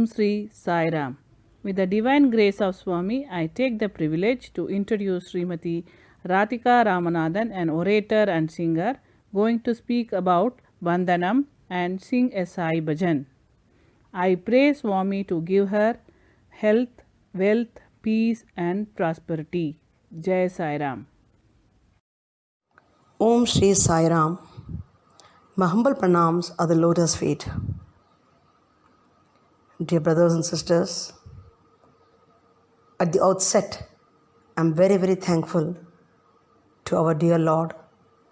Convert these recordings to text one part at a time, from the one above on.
Sri Sai Ram. With the divine grace of Swami, I take the privilege to introduce Srimati Ratika Ramanathan, an orator and singer, going to speak about Vandanam and sing a Sai Bhajan. I pray Swami to give her health, wealth, peace, and prosperity. Jai Sai Ram. Om Shri Sai Ram. My humble pranams are the lotus feet. Dear brothers and sisters, at the outset, I am very, very thankful to our dear Lord,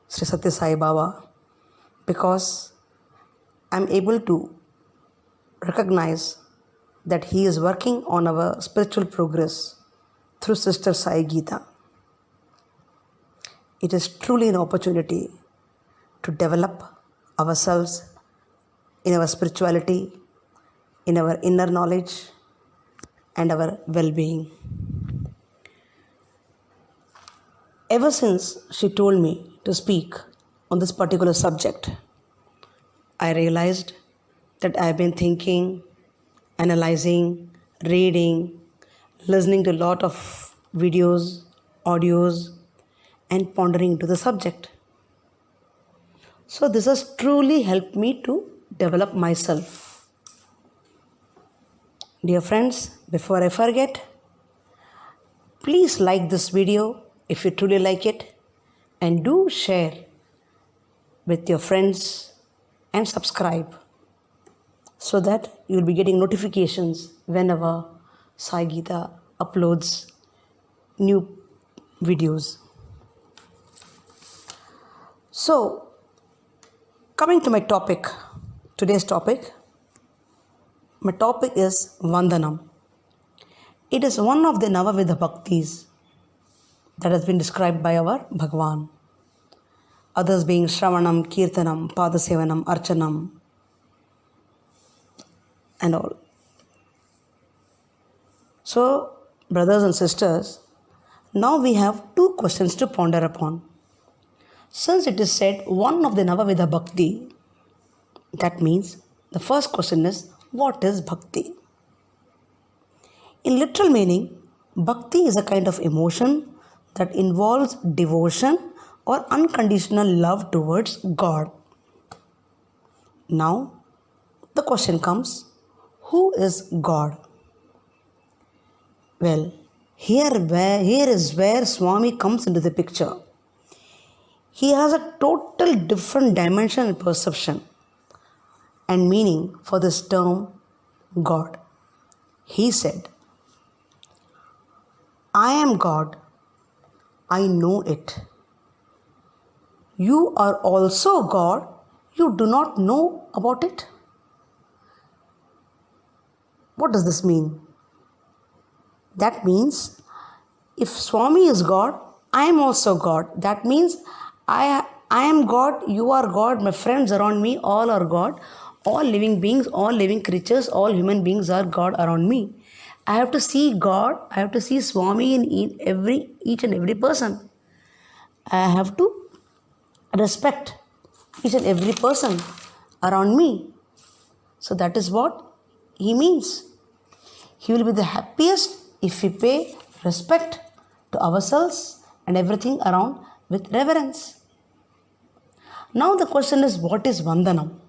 Sri Satya Sai Baba, because I am able to recognize that He is working on our spiritual progress through Sister Sai Geeta. It is truly an opportunity to develop ourselves in our spirituality, in our inner knowledge, and our well-being. Ever since she told me to speak on this particular subject, I realized that I have been thinking, analyzing, reading, listening to a lot of videos, audios, and pondering into the subject. So this has truly helped me to develop myself. Dear friends, before I forget, please like this video if you truly like it, and do share with your friends and subscribe so that you will be getting notifications whenever Sai Geeta uploads new videos. So, coming to my topic, today's topic, my topic is Vandanam. It is one of the Navavidha Bhaktis that has been described by our Bhagwan. Others being Shravanam, Kirtanam, Padasevanam, Archanam, and all. So, brothers and sisters, now we have two questions to ponder upon. Since it is said one of the Navavidha Bhakti, that means the first question is, what is Bhakti? In literal meaning, Bhakti is a kind of emotion that involves devotion or unconditional love towards God. Now, the question comes, who is God? Well, here is where Swami comes into the picture. He has a total different dimension and perception and meaning for this term God. He said, I am God. I know it. You are also God. You do not know about it. What does this mean? That means if Swami is God, I am also God. That means I am God, you are God, my friends around me, all are God. All living beings, all living creatures, all human beings are God around me. I have to see God, I have to see Swami in each and every person. I have to respect each and every person around me. So that is what he means. He will be the happiest if we pay respect to ourselves and everything around with reverence. Now the question is, what is Vandanam?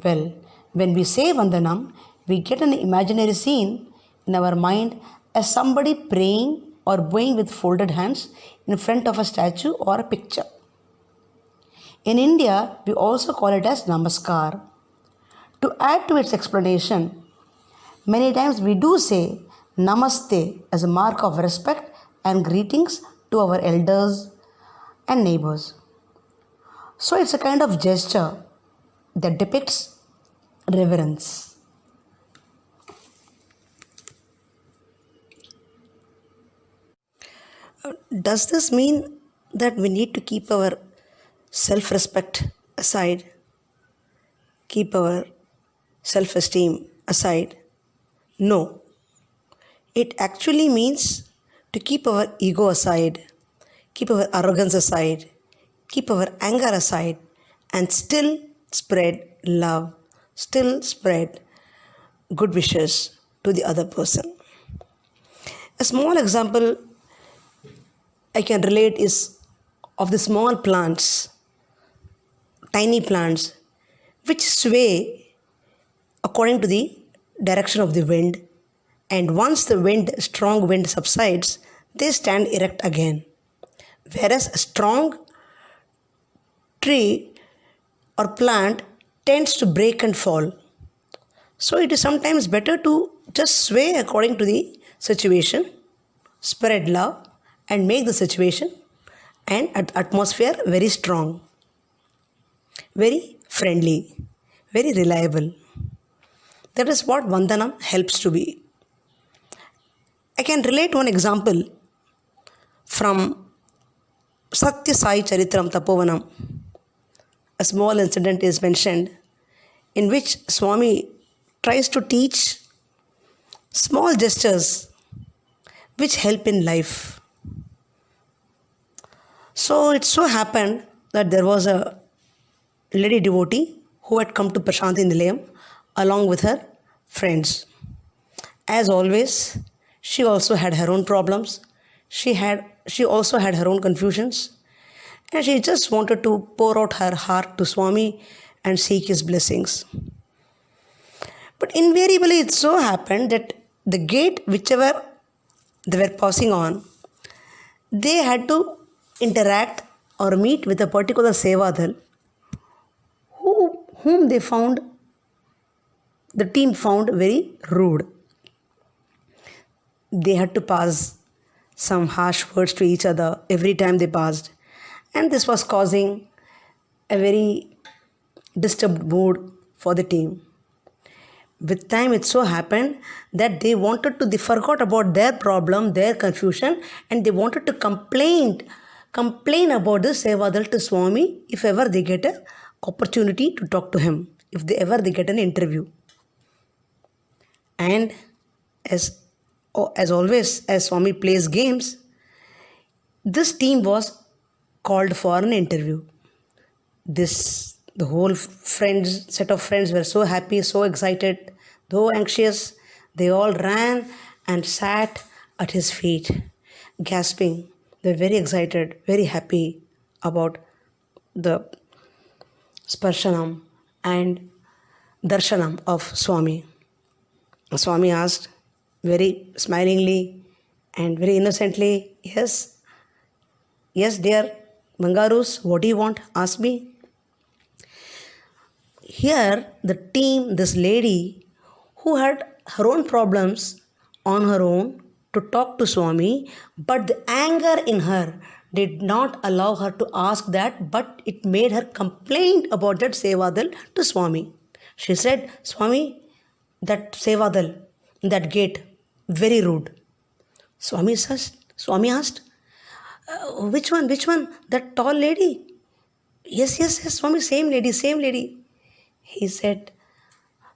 Well, when we say Vandanam, we get an imaginary scene in our mind as somebody praying or bowing with folded hands in front of a statue or a picture. In India, we also call it as Namaskar. To add to its explanation, many times we do say Namaste as a mark of respect and greetings to our elders and neighbors. So it's a kind of gesture that depicts reverence. Does this mean that we need to keep our self-respect aside, keep our self-esteem aside? No. It actually means to keep our ego aside, keep our arrogance aside, keep our anger aside, and still spread love, still spread good wishes to the other person. A small example I can relate is of the small plants, tiny plants, which sway according to the direction of the wind, and once the strong wind subsides, they stand erect again. Whereas a strong tree or plant tends to break and fall. So it is sometimes better to just sway according to the situation, spread love, and make the situation and atmosphere very strong, very friendly, very reliable. That is what Vandanam helps to be. I can relate one example from Satya Sai Charitram Tapovanam. A small incident is mentioned in which Swami tries to teach small gestures which help in life. So it so happened that there was a lady devotee who had come to Prashanti Nilayam along with her friends. As always, she also had her own problems. She also had her own confusions, and she just wanted to pour out her heart to Swami and seek his blessings. But invariably, it so happened that the gate, whichever they were passing on, they had to interact or meet with a particular Sevadal whom the team found very rude. They had to pass some harsh words to each other every time they passed, and this was causing a very disturbed mood for the team. With time, it so happened that they forgot about their problem, their confusion, and they wanted to complain about this Sevadal to Swami if ever they get an opportunity to talk to him, if they get an interview. And as always, as Swami plays games, this team was called for an interview. The whole set of friends were so happy, so excited, though anxious. They all ran and sat at his feet, gasping. They were very excited, very happy about the sparshanam and darshanam of Swami. Swami asked very smilingly and very innocently, yes, dear Bangarus, what do you want? Ask me. Here, the team, this lady who had her own problems on her own to talk to Swami, but the anger in her did not allow her to ask that, but it made her complain about that Sevadal to Swami. She said, Swami, that Sevadal, that gate, very rude. Swami asked, which one? That tall lady? Yes, Swami, same lady. He said,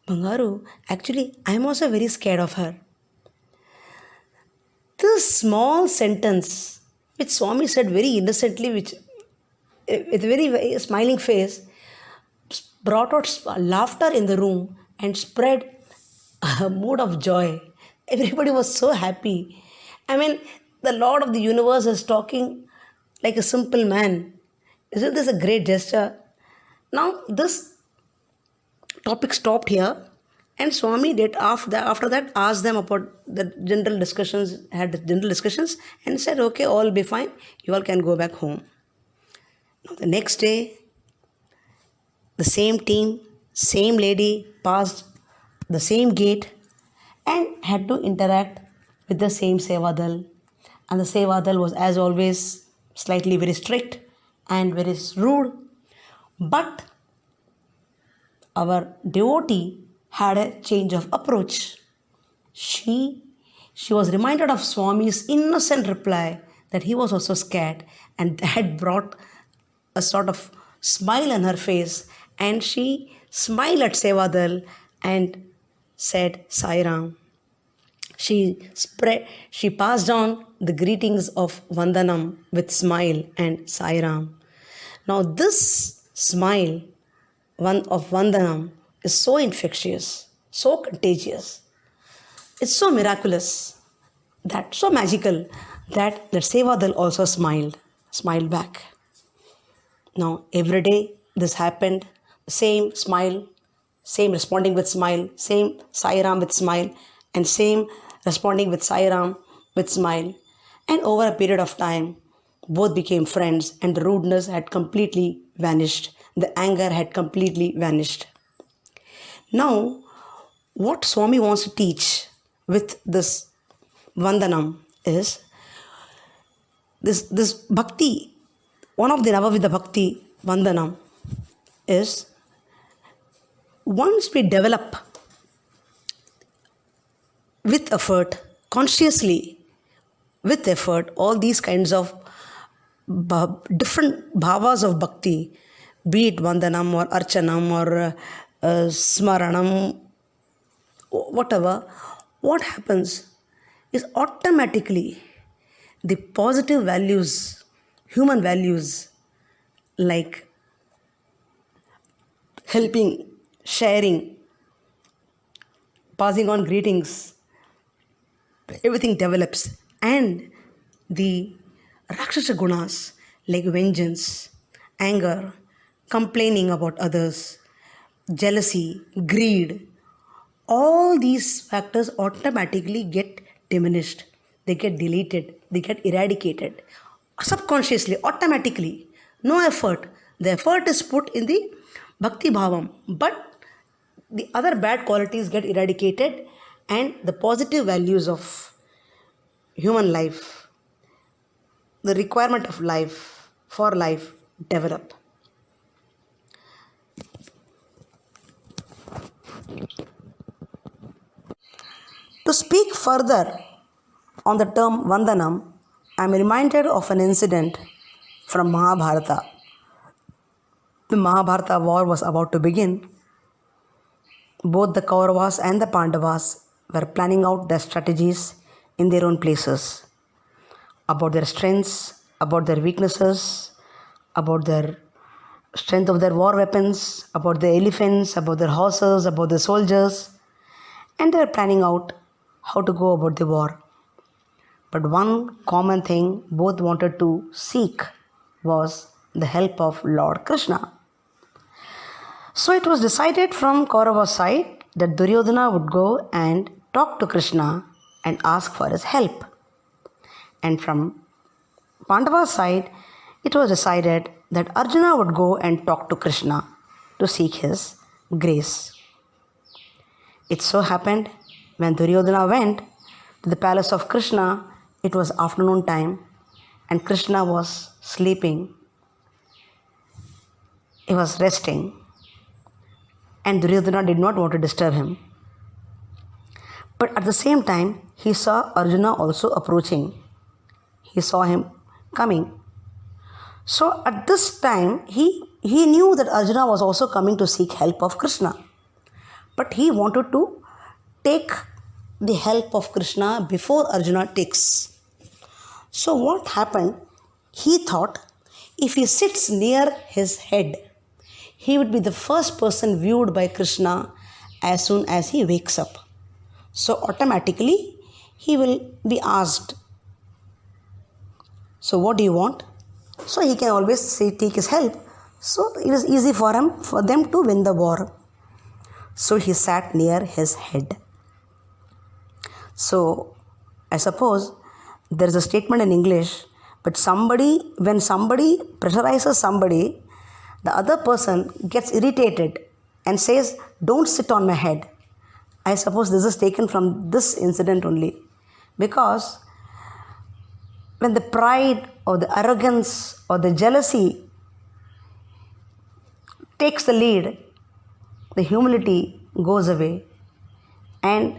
Bangaru, actually, I am also very scared of her. This small sentence, which Swami said very innocently, with a very smiling face, brought out laughter in the room and spread a mood of joy. Everybody was so happy. I mean, the Lord of the universe is talking like a simple man. Isn't this a great gesture? Now, this topic stopped here, and Swami did after that asked them about the general discussions, and said, okay, all will be fine. You all can go back home. Now, the next day, the same team, same lady passed the same gate and had to interact with the same Sevadal. And the Sevadal was, as always, slightly very strict and very rude. But our devotee had a change of approach. She was reminded of Swami's innocent reply that he was also scared, and that brought a sort of smile on her face, and she smiled at Sevadal and said Sai Ram. She passed on the greetings of Vandanam with smile and Sai Ram. Now this smile of Vandanam is so infectious, so contagious. It's so miraculous, that so magical that the Sevadal also smiled back. Now, every day this happened, same smile, same responding with smile, same Sai Ram with smile, and same responding with Sai Ram with smile. And over a period of time, both became friends, and the rudeness had completely vanished. The anger had completely vanished. Now, what Swami wants to teach with this Vandanam is this bhakti. One of the Navavidha Bhakti Vandanam is, once we develop with effort, consciously, with effort, all these kinds of different bhavas of bhakti, be it Vandanam or Archanam or Smaranam, whatever, what happens is automatically the positive values, human values like helping, sharing, passing on greetings, everything develops. And the Rakshasa gunas like vengeance, anger, complaining about others, jealousy, greed, all these factors automatically get diminished. They get deleted, they get eradicated subconsciously, automatically. No effort. The effort is put in the bhakti bhavam, but the other bad qualities get eradicated and the positive values of human life, the requirement of life, for life, develop. To speak further on the term Vandanam, I am reminded of an incident from Mahabharata. The Mahabharata war was about to begin. Both the Kauravas and the Pandavas were planning out their strategies in their own places, about their strengths, about their weaknesses, about their strength of their war weapons, about the elephants, about their horses, about the soldiers, and they were planning out how to go about the war. But one common thing both wanted to seek was the help of Lord Krishna. So it was decided from Kaurava's side that Duryodhana would go and talk to Krishna and ask for his help. And from Pandava's side, it was decided that Arjuna would go and talk to Krishna to seek his grace. It so happened when Duryodhana went to the palace of Krishna, it was afternoon time and Krishna was sleeping. He was resting and Duryodhana did not want to disturb him. But at the same time, he saw Arjuna also approaching. He saw him coming. So at this time, he knew that Arjuna was also coming to seek help of Krishna. But he wanted to take the help of Krishna before Arjuna takes. So what happened? He thought if he sits near his head, he would be the first person viewed by Krishna as soon as he wakes up. So automatically he will be asked, so what do you want? So he can always say, take his help. So it is easy for them to win the war. So he sat near his head. So I suppose there is a statement in English, but when somebody pressurizes somebody, the other person gets irritated and says, don't sit on my head. I suppose this is taken from this incident only. Because when the pride or the arrogance or the jealousy takes the lead, the humility goes away and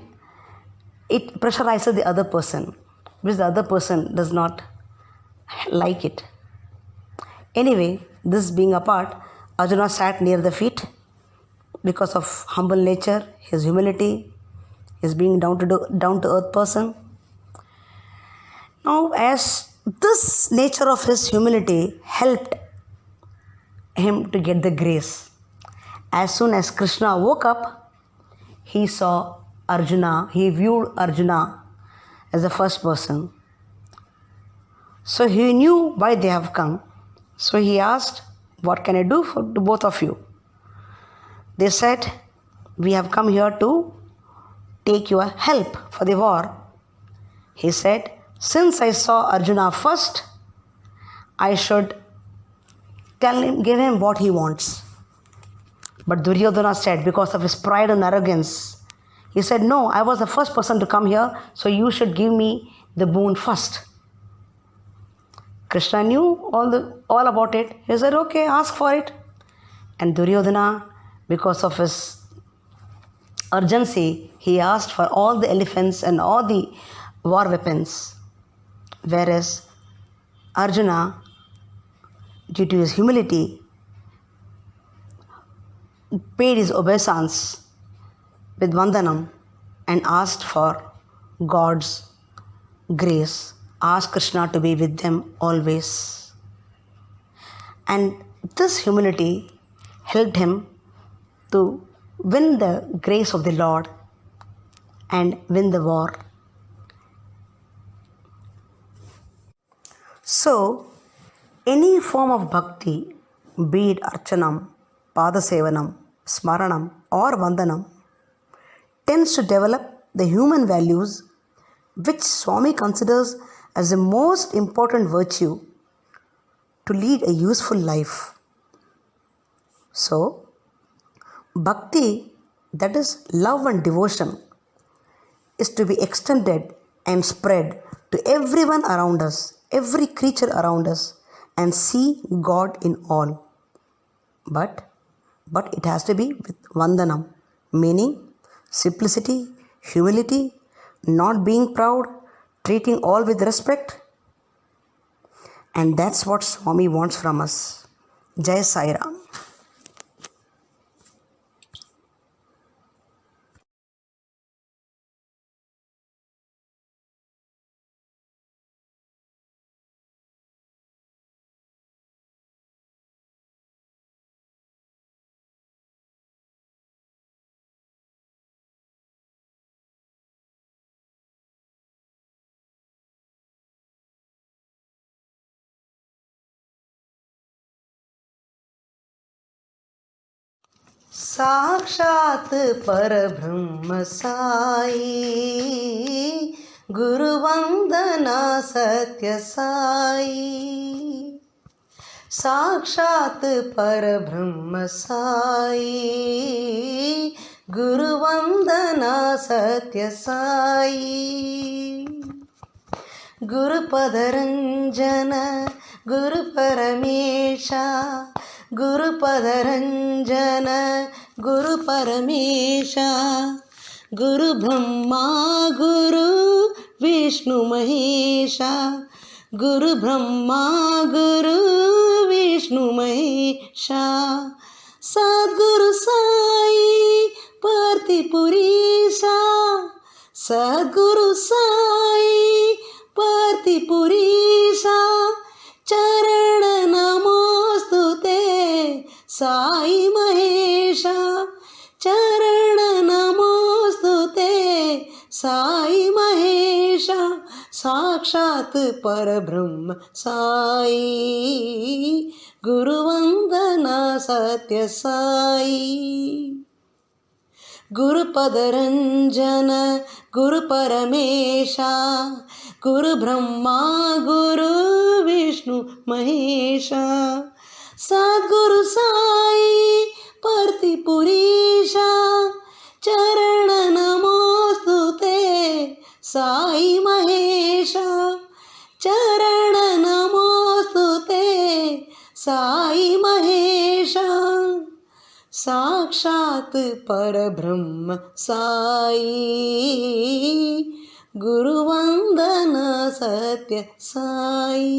it pressurizes the other person, because the other person does not like it. Anyway, this being apart, Arjuna sat near the feet because of humble nature, his humility, his being down to earth person. Now, as this nature of his humility helped him to get the grace, as soon as Krishna woke up, he saw Arjuna, he viewed Arjuna as the first person. So he knew why they have come. So he asked, what can I do for to both of you? They said, we have come here to take your help for the war. He said, since I saw Arjuna first, I should give him what he wants. But Duryodhana said, because of his pride and arrogance, he said, no, I was the first person to come here, so you should give me the boon first. Krishna knew all about it. He said, okay, ask for it. And Duryodhana, because of his urgency, he asked for all the elephants and all the war weapons. Whereas Arjuna, due to his humility, paid his obeisance with Vandanam and asked for God's grace, asked Krishna to be with them always. And this humility helped him to win the grace of the Lord and win the war. So, any form of bhakti, be it archanam, padasevanam, smaranam or vandanam, tends to develop the human values which Swami considers as the most important virtue to lead a useful life. So, bhakti, that is love and devotion, is to be extended and spread to everyone around us, every creature around us, and see God in all. But it has to be with vandanam, meaning simplicity, humility, not being proud, treating all with respect. And that's what Swami wants from us. Jai Sai Ram. साक्षात परब्रह्म साई, गुरुवंदना सत्य साई। साक्षात परब्रह्म साई, गुरुवंदना सत्य साई। गुरुपदरंजन गुरु परमेशा, गुरुपदरंजन गुरु परमेशा। गुरु ब्रह्मा गुरु विष्णु महेशा, गुरु ब्रह्मा गुरु विष्णु महेशा। सद्गुरु साई पार्थिपुरीशा, सद्गुरु साई पार्थिपुरीशा। चरण नमोस्तुते साई महेशा, चरण नमोस्तुते साई महेशा। साक्षात परब्रह्म साई, गुरुवंदना सत्य साई। गुरुपदरंजन गुरु परमेशा, गुरु ब्रह्मा गुरु विष्णु महेशा। सद्गुरु साई पार्थिपुरीशा, चरण नमोस्तुते साई महेशा, चरण नमोस्तुते साई महेशा। साक्षात परब्रह्म साई, गुरुवंदना सत्य साई।